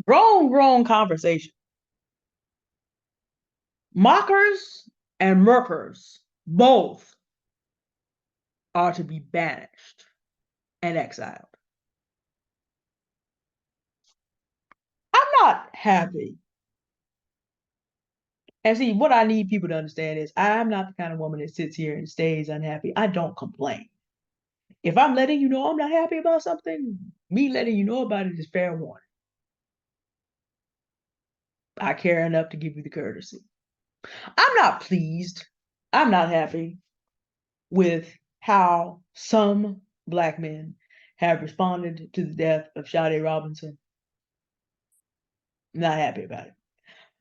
Grown conversation. Mockers and murkers both are to be banished and exiled. I'm not happy. And see, what I need people to understand is I'm not the kind of woman that sits here and stays unhappy. I don't complain. If I'm letting you know I'm not happy about something, me letting you know about it is fair warning. I care enough to give you the courtesy. I'm not pleased. I'm not happy with how some Black men have responded to the death of Sade Robinson. I'm not happy about it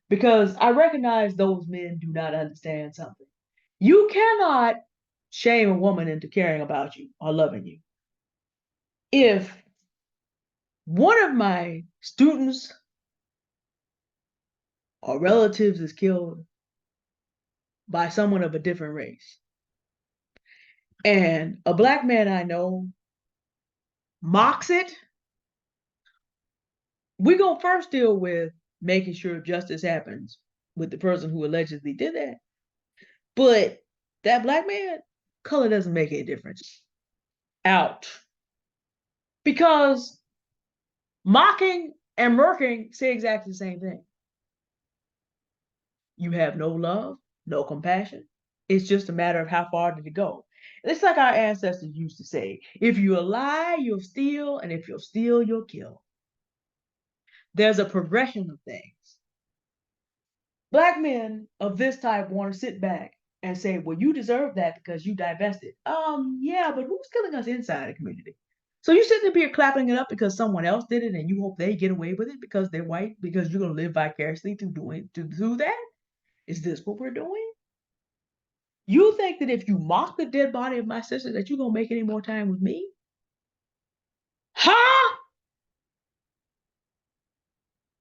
because I recognize those men do not understand something. You cannot shame a woman into caring about you or loving you. If one of my students or relatives is killed by someone of a different race, and a Black man I know mocks it, we're going to first deal with making sure justice happens with the person who allegedly did that. But that Black man, color doesn't make any difference. Out. Because mocking and murking say exactly the same thing. You have no love, no compassion. It's just a matter of how far did it go. It's like our ancestors used to say, if you lie, you'll steal, and if you'll steal, you'll kill. There's a progression of things. Black men of this type want to sit back and say, well, you deserve that because you divested. Yeah, but who's killing us inside the community? So you sitting up here clapping it up because someone else did it and you hope they get away with it because they're white, because you're gonna live vicariously to do that? Is this what we're doing? You think that if you mock the dead body of my sister that you're gonna make any more time with me? Huh?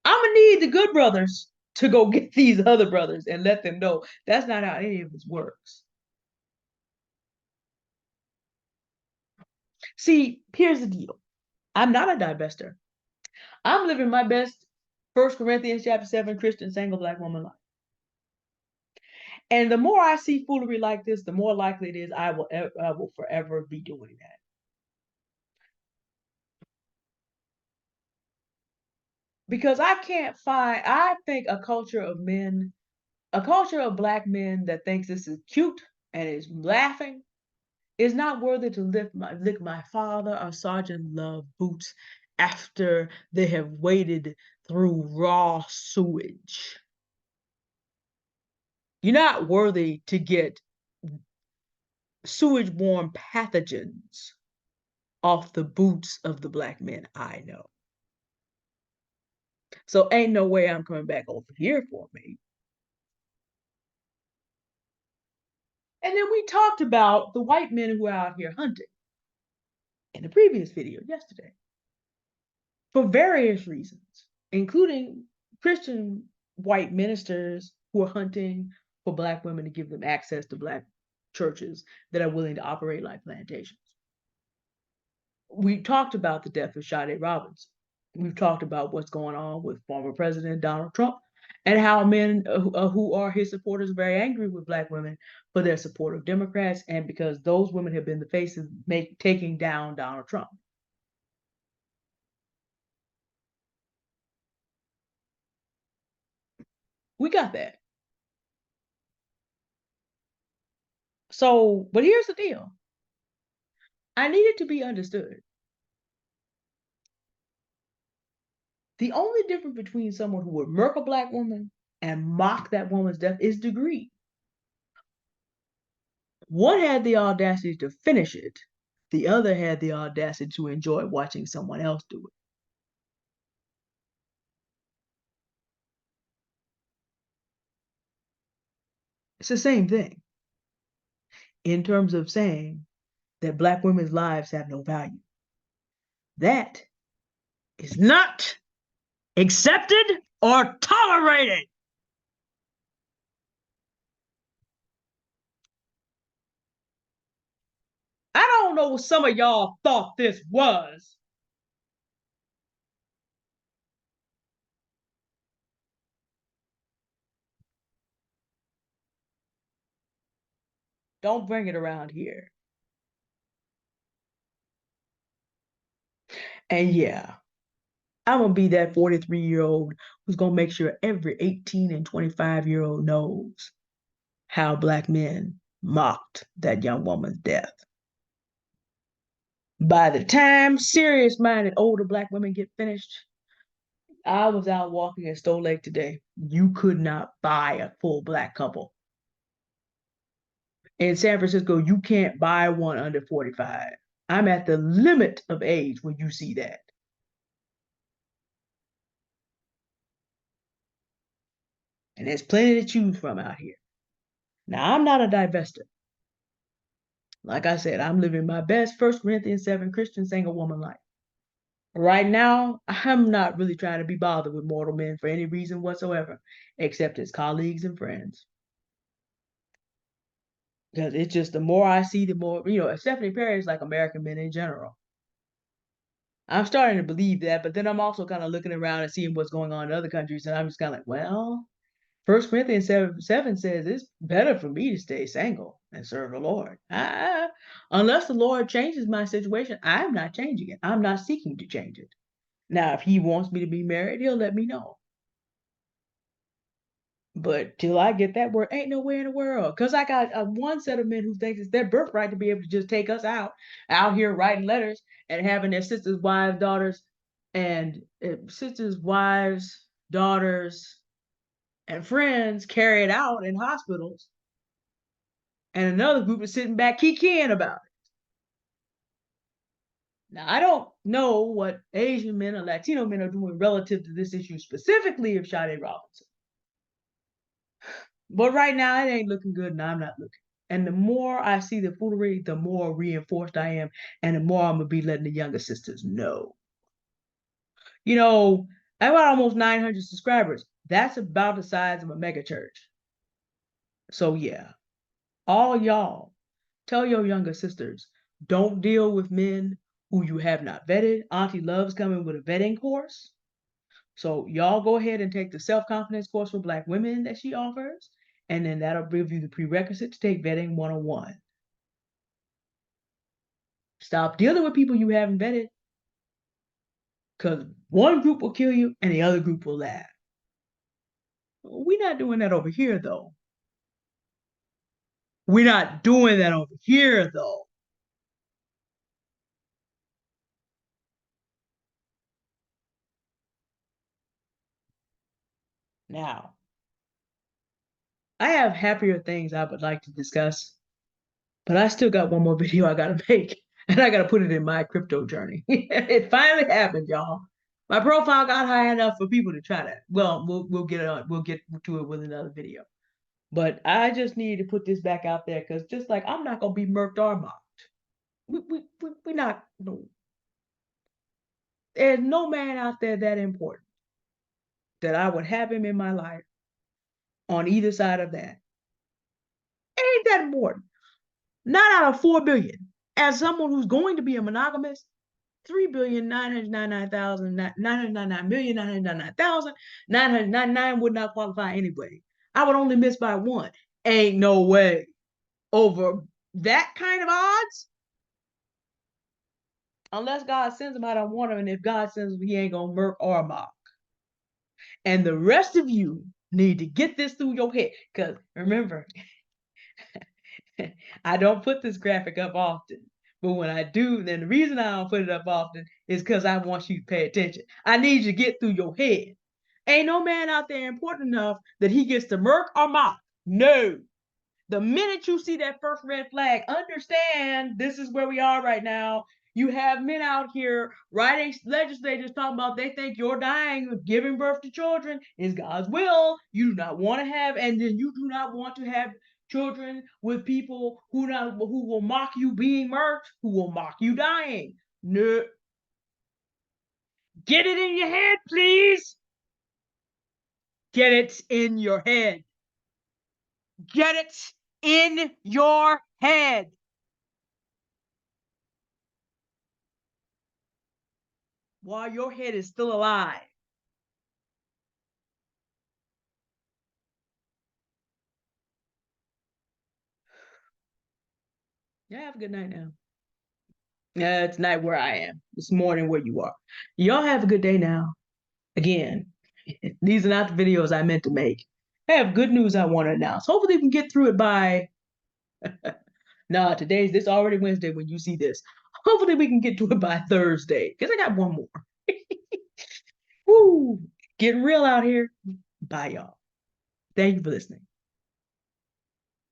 I'm gonna need the good brothers to go get these other brothers and let them know that's not how any of this works. See, here's the deal. I'm not a divester. I'm living my best First Corinthians chapter 7 Christian single Black woman life. And the more I see foolery like this, the more likely it is I will forever be doing that. Because I think a culture of Black men that thinks this is cute and is laughing is not worthy to lick my father or Sergeant Love boots after they have waded through raw sewage. You're not worthy to get sewage-borne pathogens off the boots of the Black men I know. So ain't no way I'm coming back over here for me. And then we talked about the white men who are out here hunting in the previous video yesterday for various reasons, including Christian white ministers who are hunting for Black women to give them access to Black churches that are willing to operate like plantations. We talked about the death of Sade Robinson. We've talked about what's going on with former President Donald Trump and how men who are his supporters are very angry with Black women for their support of Democrats and because those women have been the faces taking down Donald Trump. We got that. So, but here's the deal. I need it to be understood. The only difference between someone who would murk a Black woman and mock that woman's death is degree. One had the audacity to finish it, the other had the audacity to enjoy watching someone else do it. It's the same thing in terms of saying that Black women's lives have no value. That is not accepted or tolerated. I don't know what some of y'all thought this was. Don't bring it around here. And yeah, I'm gonna be that 43-year-old who's gonna make sure every 18 and 25-year-old knows how black men mocked that young woman's death. By the time serious-minded older black women get finished, I was out walking in Stowe Lake today. You could not buy a full black couple. In San Francisco, you can't buy one under 45. I'm at the limit of age when you see that. And there's plenty to choose from out here. Now, I'm not a divester. Like I said, I'm living my best 1 Corinthians 7 Christian single woman life. Right now, I'm not really trying to be bothered with mortal men for any reason whatsoever, except as colleagues and friends. Because it's just the more I see, the more, Stephanie Perry is like American men in general. I'm starting to believe that, but then I'm also kind of looking around and seeing what's going on in other countries, and I'm just kind of like, well, 1 Corinthians 7 says it's better for me to stay single and serve the Lord. Unless the Lord changes my situation, I'm not changing it. I'm not seeking to change it. Now, if he wants me to be married, he'll let me know. But till I get that word, ain't no way in the world. Because I got one set of men who thinks it's their birthright to be able to just take us out here writing letters and having their sisters, wives, daughters, and sisters, wives, daughters, and friends carry it out in hospitals. And another group is sitting back kikiing about it. Now, I don't know what Asian men or Latino men are doing relative to this issue specifically of Sade Robinson. But right now, it ain't looking good, and I'm not looking. And the more I see the foolery, the more reinforced I am, and the more I'm gonna be letting the younger sisters know. You know, I got almost 900 subscribers. That's about the size of a mega church. So yeah, all y'all, tell your younger sisters, don't deal with men who you have not vetted. Auntie Love's coming with a vetting course. So y'all go ahead and take the self-confidence course for black women that she offers, and then that'll give you the prerequisite to take vetting 101. Stop dealing with people you haven't vetted, because one group will kill you and the other group will laugh. We're not doing that over here, though. We're not doing that over here, though. Now, I have happier things I would like to discuss, but I still got one more video I gotta make, and I gotta put it in my crypto journey. It finally happened, y'all. My profile got high enough for people to try that. Well, we'll get it on. We'll get to it with another video. But I just need to put this back out there because just like I'm not gonna be murked or mocked. We not. No, there's no man out there that important that I would have him in my life on either side of that. It ain't that important. Not out of 4 billion. As someone who's going to be a monogamous, 3,999,999,999,999 would not qualify anyway. I would only miss by one. Ain't no way. Over that kind of odds? Unless God sends him, I don't want him. And if God sends him, he ain't gonna murk or mock. And the rest of you need to get this through your head. Because remember, I don't put this graphic up often. But when I do, then the reason I don't put it up often is because I want you to pay attention. I need you to get through your head. Ain't no man out there important enough that he gets to murk or mock. No. The minute you see that first red flag, understand this is where we are right now. You have men out here writing legislators talking about they think you're dying of giving birth to children is God's will. You do not want to have, and then you do not want to have children with people who will mock you being murked, who will mock you dying. No. Get it in your head, please. Get it in your head. Get it in your head. While your head is still alive. Yeah, have a good night now. Yeah, it's night where I am. It's morning where you are. Y'all have a good day now. Again, these are not the videos I meant to make. I have good news I want to announce. Hopefully we can get through it by nah, today's this already Wednesday when you see this. Hopefully we can get to it by Thursday. Because I got one more. Woo! Getting real out here. Bye, y'all. Thank you for listening.